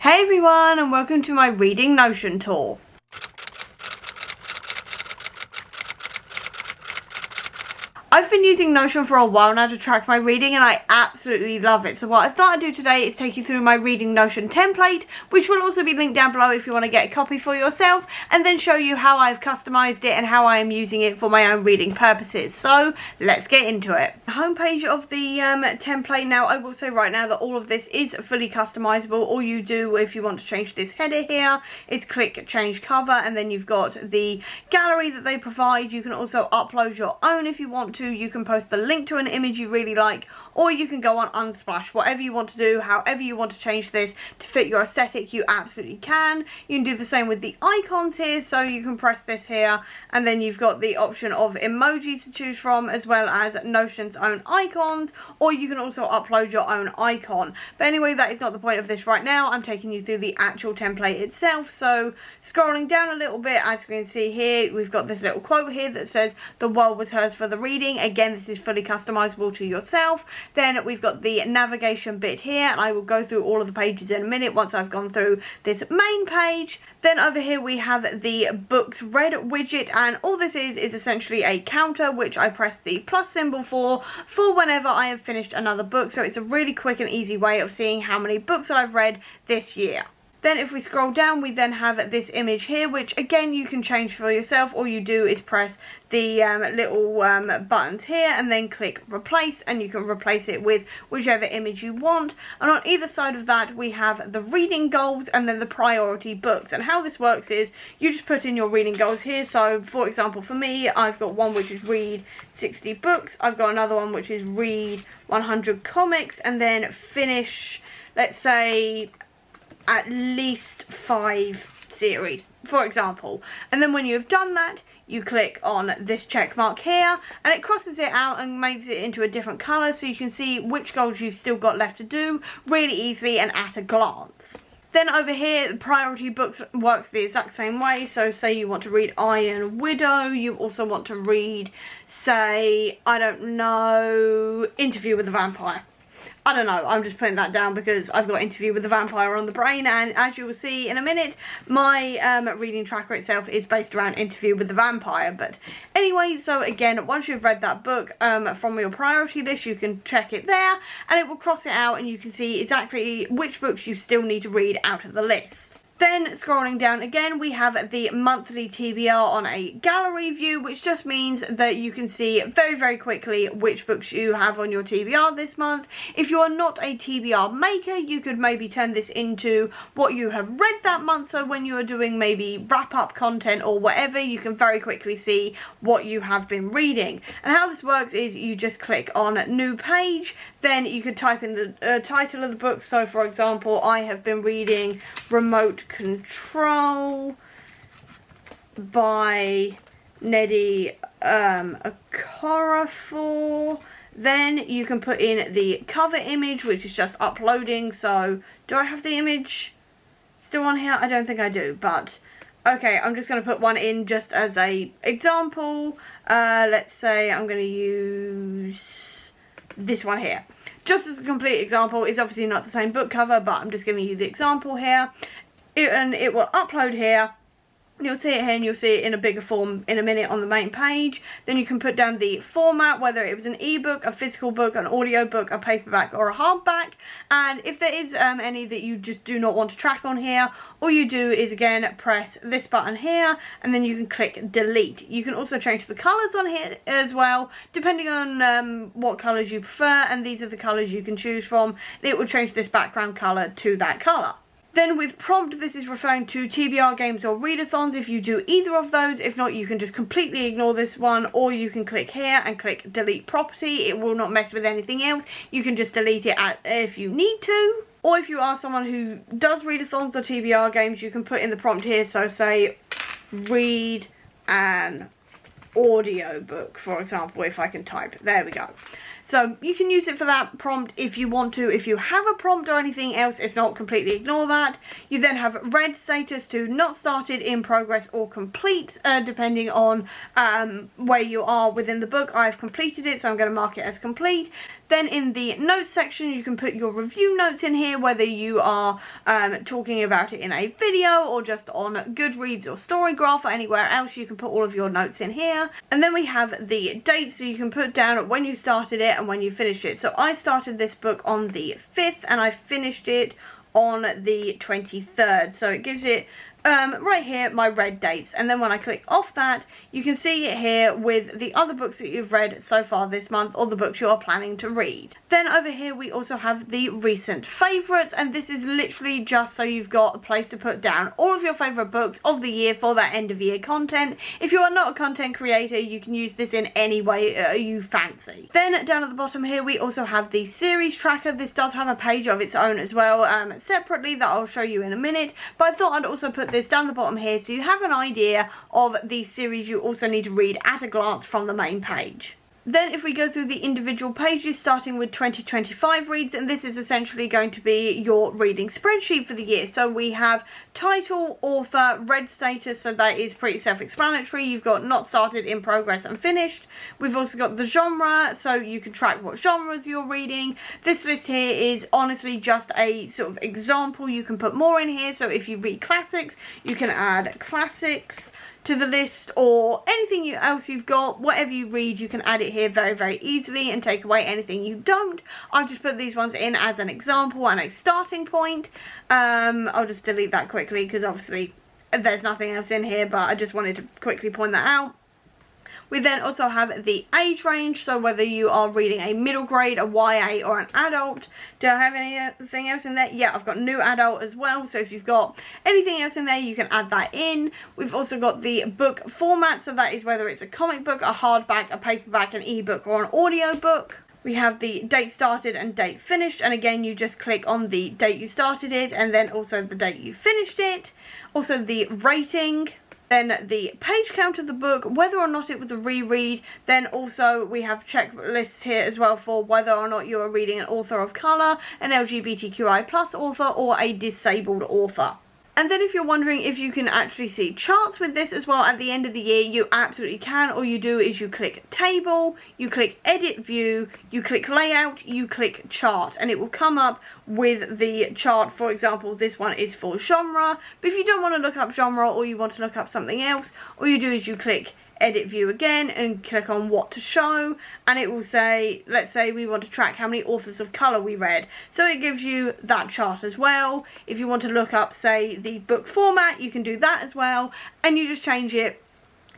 Hey everyone, and welcome to my Reading Notion tour. I've been using Notion for a while now to track my reading and I absolutely love it. So what I thought I'd do today is take you through my Reading Notion template, which will also be linked down below if you want to get a copy for yourself, and then show you how I've customized it and how I am using it for my own reading purposes. So let's get into it. The homepage of the template. Now I will say right now that all of this is fully customizable. All you do if you want to change this header here is click change cover, and then you've got the gallery that they provide. You can also upload your own if you want to. You can post the link to an image you really like, or you can go on Unsplash. Whatever you want to do, however you want to change this to fit your aesthetic, you absolutely can. You can do the same with the icons here, so you can press this here and then you've got the option of emojis to choose from, as well as Notion's own icons, or you can also upload your own icon. But anyway, that is not the point of this right now. I'm taking you through the actual template itself. So scrolling down a little bit, as you can see here, we've got this little quote here that says the world was hers for the reading. Again, this is fully customizable to yourself. Then we've got the navigation bit here, and I will go through all of the pages in a minute once I've gone through this main page. Then over here we have the books read widget, and all this is essentially a counter which I press the plus symbol for whenever I have finished another book. So it's a really quick and easy way of seeing how many books that I've read this year. Then if we scroll down, we then have this image here, which again you can change for yourself. All you do is press the little buttons here and then click replace, and you can replace it with whichever image you want. And on either side of that we have the reading goals and then the priority books. And how this works is you just put in your reading goals here. So for example, for me, I've got one which is read 60 books. I've got another one which is read 100 comics, and then finish, let's say, at least 5 series, for example. And then when you've done that, you click on this check mark here and it crosses it out and makes it into a different colour, so you can see which goals you've still got left to do really easily and at a glance. Then over here, the priority books works the exact same way. So say you want to read Iron Widow, you also want to read, say, I don't know, Interview with the Vampire. I don't know, I'm just putting that down because I've got Interview with the Vampire on the brain, and as you will see in a minute, my reading tracker itself is based around Interview with the Vampire. But anyway, so again, once you've read that book from your priority list, you can check it there and it will cross it out and you can see exactly which books you still need to read out of the list. Then scrolling down again, we have the monthly TBR on a gallery view, which just means that you can see very, very quickly which books you have on your TBR this month. If you are not a TBR maker, you could maybe turn this into what you have read that month. So when you are doing maybe wrap-up content or whatever, you can very quickly see what you have been reading. And how this works is you just click on new page, then you can type in the title of the book. So for example, I have been reading Remote Control by Nnedi Okorafor. Then you can put in the cover image, which is just uploading. So do I have the image still on here? I don't think I do, but okay, I'm just going to put one in just as a example. Let's say I'm going to use this one here. Just as a complete example. It's obviously not the same book cover, but I'm just giving you the example here. And it will upload here. You'll see it here and you'll see it in a bigger form in a minute on the main page. Then you can put down the format, whether it was an ebook, a physical book, an audio book, a paperback or a hardback. And if there is any that you just do not want to track on here, all you do is again press this button here and then you can click delete. You can also change the colours on here as well, depending on what colours you prefer, and these are the colours you can choose from. It will change this background colour to that colour. Then with prompt, this is referring to TBR games or readathons if you do either of those. If not, you can just completely ignore this one, or you can click here and click delete property. It will not mess with anything else. You can just delete it if you need to. Or if you are someone who does readathons or TBR games, you can put in the prompt here. So say, read an audiobook, for example, if I can type. There we go. So you can use it for that prompt if you want to, if you have a prompt or anything else. If not, completely ignore that. You then have read status to not started, in progress or complete, depending on where you are within the book. I've completed it, so I'm going to mark it as complete. Then in the notes section, you can put your review notes in here, whether you are talking about it in a video or just on Goodreads or Storygraph or anywhere else. You can put all of your notes in here. And then we have the date, so you can put down when you started it and when you finished it. So I started this book on the 5th and I finished it on the 23rd. So it gives it right here my red dates, and then when I click off that, you can see it here with the other books that you've read so far this month, or the books you are planning to read. Then over here we also have the recent favourites, and this is literally just so you've got a place to put down all of your favourite books of the year for that end of year content. If you are not a content creator, you can use this in any way you fancy. Then down at the bottom here we also have the series tracker. This does have a page of its own as well, separately, that I'll show you in a minute, but I thought I'd also put this down the bottom here so you have an idea of the series you also need to read at a glance from the main page. Then if we go through the individual pages, starting with 2025 reads, and this is essentially going to be your reading spreadsheet for the year. So we have title, author, read status, so that is pretty self-explanatory. You've got not started, in progress and finished. We've also got the genre, so you can track what genres you're reading. This list here is honestly just a sort of example. You can put more in here, so if you read classics, you can add classics to the list, or anything else you've got. Whatever you read, you can add it here very, very easily and take away anything you don't. I've just put these ones in as an example and a starting point. I'll just delete that quickly because obviously there's nothing else in here, but I just wanted to quickly point that out. We then also have the age range, so whether you are reading a middle grade, a YA or an adult. Do I have anything else in there? Yeah, I've got new adult as well, so if you've got anything else in there, you can add that in. We've also got the book format, so that is whether it's a comic book, a hardback, a paperback, an ebook or an audiobook. We have the date started and date finished, and again you just click on the date you started it and then also the date you finished it. Also the rating. Then the page count of the book, whether or not it was a reread. Then also we have checklists here as well for whether or not you are reading an author of colour, an LGBTQI+ author or a disabled author. And then if you're wondering if you can actually see charts with this as well at the end of the year, you absolutely can. All you do is you click table, you click edit view, you click layout, you click chart, and it will come up with the chart. For example, this one is for genre, but if you don't want to look up genre or you want to look up something else, all you do is you click edit view again and click on what to show, and it will say, let's say we want to track how many authors of colour we read, so it gives you that chart as well. If you want to look up, say, the book format, you can do that as well, and you just change it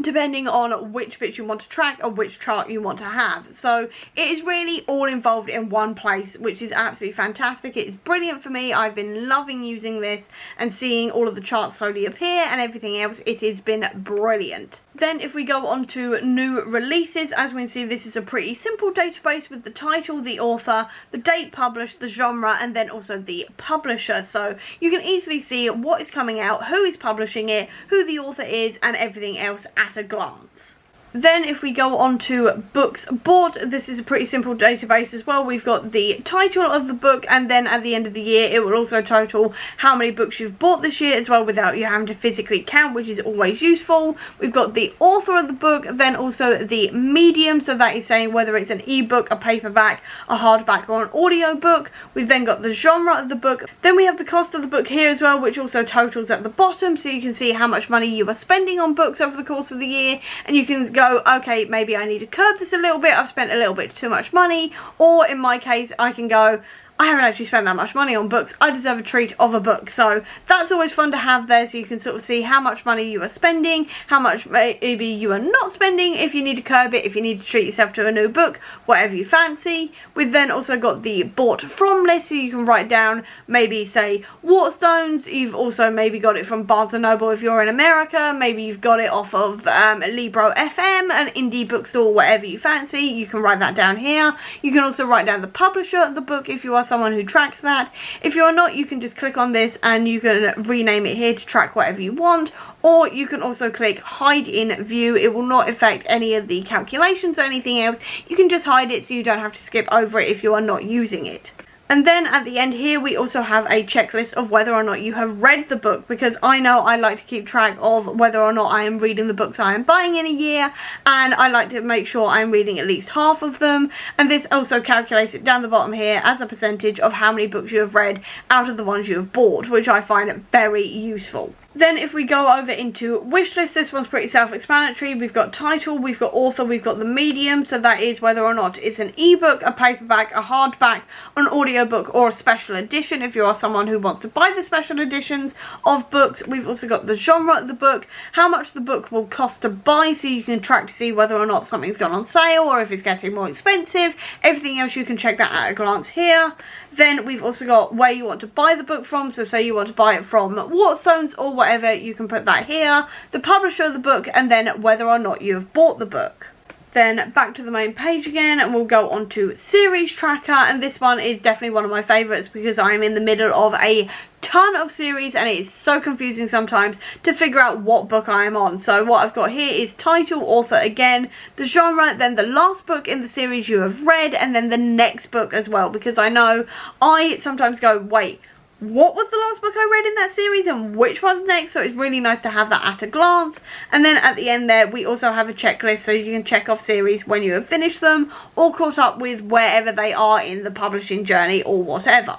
depending on which bits you want to track or which chart you want to have. So it is really all involved in one place, which is absolutely fantastic. It is brilliant for me. I've been loving using this and seeing all of the charts slowly appear and everything else. It has been brilliant. Then if we go on to new releases, as we can see, this is a pretty simple database with the title, the author, the date published, the genre, and then also the publisher. So you can easily see what is coming out, who is publishing it, who the author is, and everything else at a glance. Then if we go on to books bought, this is a pretty simple database as well. We've got the title of the book, and then at the end of the year it will also total how many books you've bought this year as well, without you having to physically count, which is always useful. We've got the author of the book, then also the medium, so that is saying whether it's an ebook, a paperback, a hardback or an audio book. We've then got the genre of the book. Then we have the cost of the book here as well, which also totals at the bottom, so you can see how much money you are spending on books over the course of the year, and you can go, okay, maybe I need to curb this a little bit, I've spent a little bit too much money, or in my case I can go, I haven't actually spent that much money on books, I deserve a treat of a book. So that's always fun to have there, so you can sort of see how much money you are spending, how much maybe you are not spending, if you need to curb it, if you need to treat yourself to a new book, whatever you fancy. We've then also got the bought from list, so you can write down maybe say Waterstones. You've also maybe got it from Barnes & Noble if you're in America, maybe you've got it off of Libro FM, an indie bookstore, whatever you fancy. You can write that down here. You can also write down the publisher of the book if you are someone who tracks that. If you're not, you can just click on this and you can rename it here to track whatever you want, or you can also click hide in view. It will not affect any of the calculations or anything else. You can just hide it so you don't have to skip over it if you are not using it. And then at the end here, we also have a checklist of whether or not you have read the book, because I know I like to keep track of whether or not I am reading the books I am buying in a year, and I like to make sure I'm reading at least half of them. And this also calculates it down the bottom here as a percentage of how many books you have read out of the ones you have bought, which I find very useful. Then if we go over into wish list, this one's pretty self-explanatory. We've got title, we've got author, we've got the medium, so that is whether or not it's an ebook, a paperback, a hardback, an audiobook, or a special edition if you are someone who wants to buy the special editions of books. We've also got the genre of the book, how much the book will cost to buy, so you can track to see whether or not something's gone on sale or if it's getting more expensive. Everything else you can check that at a glance here. Then we've also got where you want to buy the book from, so say you want to buy it from Waterstones or whatever, you can put that here, the publisher of the book, and then whether or not you have bought the book. Then back to the main page again, and we'll go on to series tracker, and this one is definitely one of my favourites because I'm in the middle of a ton of series and it is so confusing sometimes to figure out what book I am on. So what I've got here is title, author again, the genre, then the last book in the series you have read, and then the next book as well, because I know I sometimes go, wait, what was the last book I read in that series and which one's next? So it's really nice to have that at a glance. And then at the end there, we also have a checklist so you can check off series when you have finished them or caught up with wherever they are in the publishing journey or whatever.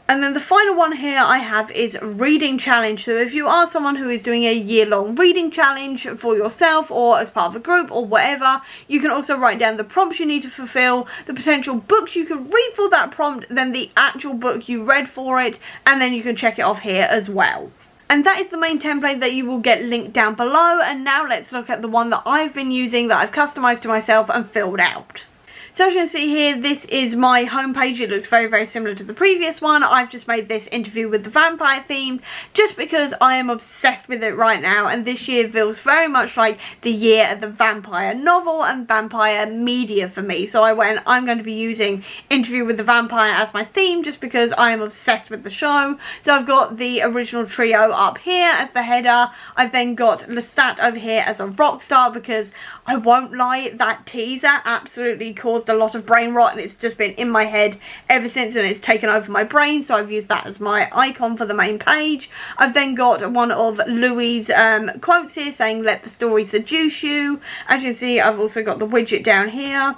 And then the final one here I have is reading challenge. So if you are someone who is doing a year-long reading challenge for yourself or as part of a group or whatever, you can also write down the prompts you need to fulfill, the potential books you can read for that prompt, then the actual book you read for it, and then you can check it off here as well. And that is the main template that you will get linked down below. And now let's look at the one that I've been using that I've customized to myself and filled out. So as you can see here, this is my homepage. It looks very, very similar to the previous one. I've just made this interview with the vampire theme just because I am obsessed with it right now. And this year feels very much like the year of the vampire novel and vampire media for me. So I went, I'm going to be using Interview with the Vampire as my theme just because I am obsessed with the show. So I've got the original trio up here as the header. I've then got Lestat over here as a rock star because I won't lie, that teaser absolutely caused a lot of brain rot and it's just been in my head ever since and it's taken over my brain, so I've used that as my icon for the main page. I've then got one of Louis' quotes here saying let the story seduce you. As you can see, I've also got the widget down here.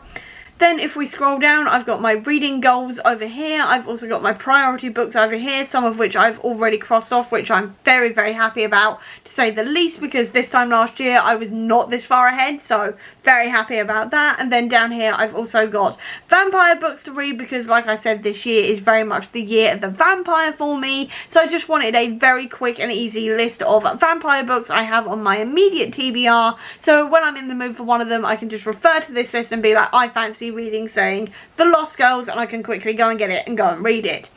Then if we scroll down, I've got my reading goals over here. I've also got my priority books over here, some of which I've already crossed off, which I'm very, very happy about, to say the least, because this time last year I was not this far ahead, so very happy about that. And then down here I've also got vampire books to read because, like I said, this year is very much the year of the vampire for me. So I just wanted a very quick and easy list of vampire books I have on my immediate TBR. So when I'm in the mood for one of them, I can just refer to this list and be like, I fancy reading, saying The Lost Girls, and I can quickly go and get it and go and read it.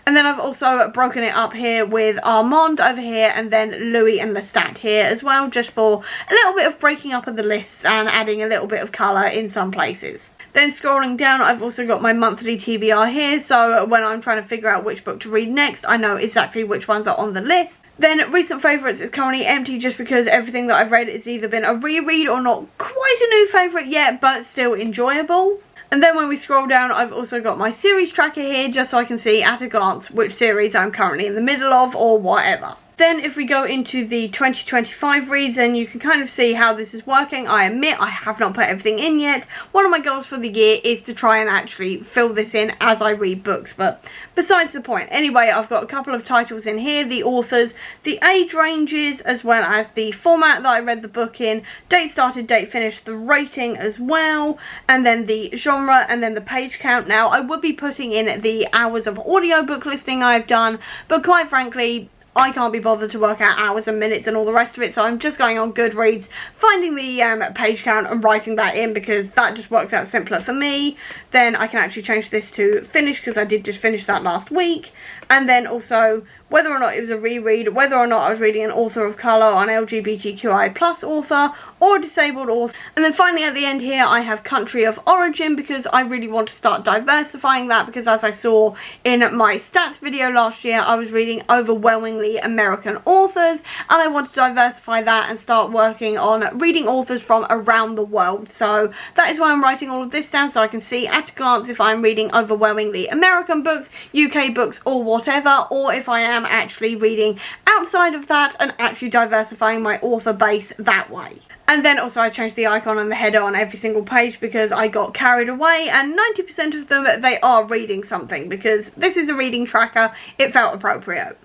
And then I've also broken it up here with Armand over here and then Louis and Lestat here as well, just for a little bit of breaking up of the lists and adding a little bit of colour in some places. Then scrolling down, I've also got my monthly TBR here, so when I'm trying to figure out which book to read next, I know exactly which ones are on the list. Then recent favourites is currently empty just because everything that I've read has either been a reread or not quite a new favourite yet, but still enjoyable. And then when we scroll down, I've also got my series tracker here just so I can see at a glance which series I'm currently in the middle of or whatever. Then if we go into the 2025 reads, and you can kind of see how this is working. I admit I have not put everything in yet. One of my goals for the year is to try and actually fill this in as I read books, but besides the point. Anyway, I've got a couple of titles in here, the authors, the age ranges, as well as the format that I read the book in, date started, date finished, the rating as well, and then the genre, and then the page count. Now, I would be putting in the hours of audiobook listening I've done, but quite frankly, I can't be bothered to work out hours and minutes and all the rest of it, so I'm just going on Goodreads, finding the page count and writing that in because that just works out simpler for me. Then I can actually change this to finish because I did just finish that last week. And then also whether or not it was a reread, whether or not I was reading an author of colour, an LGBTQI plus author, or a disabled author. And then finally at the end here I have country of origin, because I really want to start diversifying that, because as I saw in my stats video last year, I was reading overwhelmingly American authors, and I want to diversify that and start working on reading authors from around the world. So that is why I'm writing all of this down, so I can see at a glance if I'm reading overwhelmingly American books, UK books, or whatever, or if I am actually reading outside of that and actually diversifying my author base that way. And then also I changed the icon and the header on every single page because I got carried away, and 90% of them, they are reading something, because this is a reading tracker. It felt appropriate.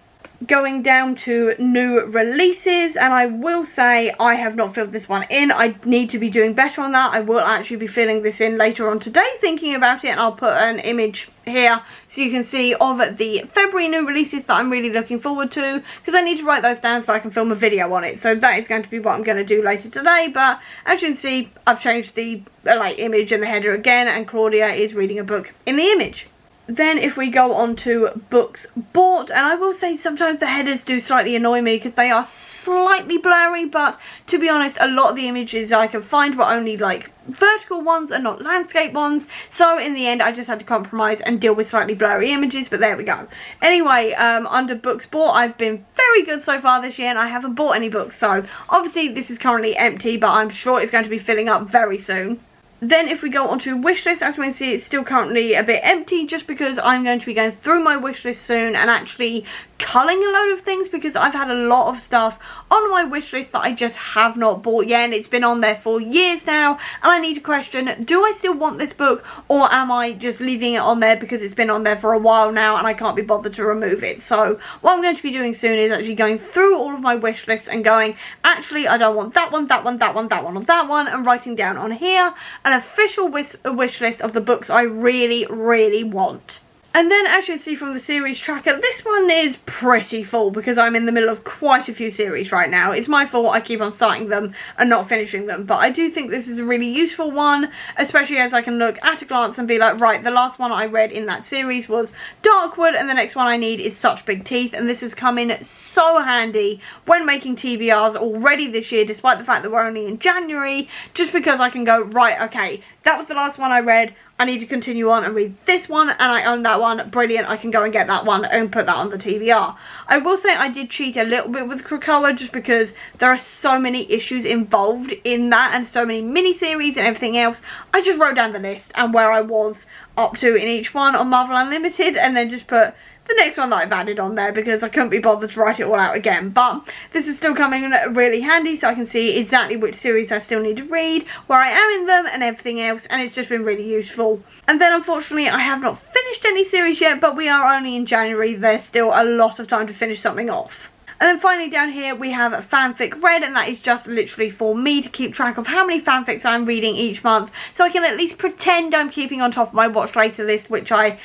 Going down to new releases, and I will say I have not filled this one in. I need to be doing better on that. I will actually be filling this in later on today, thinking about it, and I'll put an image here so you can see of the February new releases that I'm really looking forward to, because I need to write those down so I can film a video on it. So that is going to be what I'm going to do later today. But as you can see, I've changed the image and the header again, and Claudia is reading a book in the image. Then if we go on to books bought, and I will say sometimes the headers do slightly annoy me because they are slightly blurry, but to be honest, a lot of the images I can find were only like vertical ones and not landscape ones, so in the end I just had to compromise and deal with slightly blurry images, but there we go. Anyway, under books bought, I've been very good so far this year and I haven't bought any books, so obviously this is currently empty, but I'm sure it's going to be filling up very soon. Then if we go onto wishlist, as we can see, it's still currently a bit empty, just because I'm going to be going through my wishlist soon and actually culling a load of things, because I've had a lot of stuff on my wishlist that I just have not bought yet, and it's been on there for years now, and I need to question, do I still want this book, or am I just leaving it on there because it's been on there for a while now and I can't be bothered to remove it? So what I'm going to be doing soon is actually going through all of my wish lists and going, actually I don't want that one, that one, that one, that one, or that one, and writing down on here an official wish list of the books I really, really want. And then as you can see from the series tracker, this one is pretty full because I'm in the middle of quite a few series right now. It's my fault I keep on starting them and not finishing them, but I do think this is a really useful one, especially as I can look at a glance and be like, right, the last one I read in that series was Darkwood, and the next one I need is Such Big Teeth, and this has come in so handy when making TBRs already this year, despite the fact that we're only in January, just because I can go, right, okay, that was the last one I read, I need to continue on and read this one, and I own that one, brilliant, I can go and get that one and put that on the TBR. I will say I did cheat a little bit with Krakoa, just because there are so many issues involved in that and so many miniseries and everything else. I just wrote down the list and where I was up to in each one on Marvel Unlimited, and then just put the next one that I've added on there because I couldn't be bothered to write it all out again. But this is still coming in really handy, so I can see exactly which series I still need to read, where I am in them and everything else, and it's just been really useful. And then unfortunately I have not finished any series yet, but we are only in January. There's still a lot of time to finish something off. And then finally down here we have fanfic read, and that is just literally for me to keep track of how many fanfics I'm reading each month, so I can at least pretend I'm keeping on top of my watch later list, which I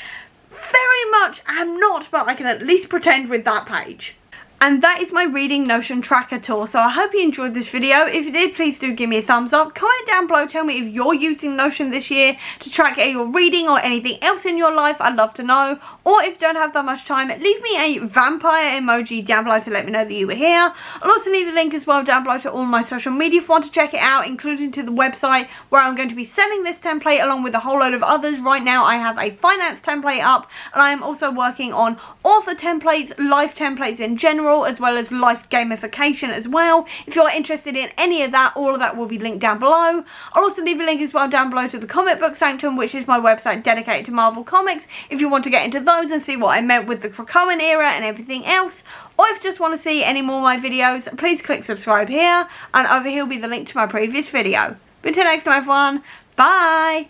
very much am not, but I can at least pretend with that page. And that is my reading Notion tracker tour. So I hope you enjoyed this video. If you did, please do give me a thumbs up. Comment down below, tell me if you're using Notion this year to track your reading or anything else in your life. I'd love to know. Or if you don't have that much time, leave me a vampire emoji down below to let me know that you were here. I'll also leave a link as well down below to all my social media if you want to check it out, including to the website where I'm going to be selling this template along with a whole load of others. Right now I have a finance template up, and I am also working on author templates, life templates in general, as well as life gamification as well. If you're interested in any of that, all of that will be linked down below. I'll also leave a link as well down below to the Comic Book Sanctum, which is my website dedicated to Marvel Comics, if you want to get into those and see what I meant with the Krakoan era and everything else. Or if you just want to see any more of my videos, please click subscribe here, and over here will be the link to my previous video. But until next time everyone, bye!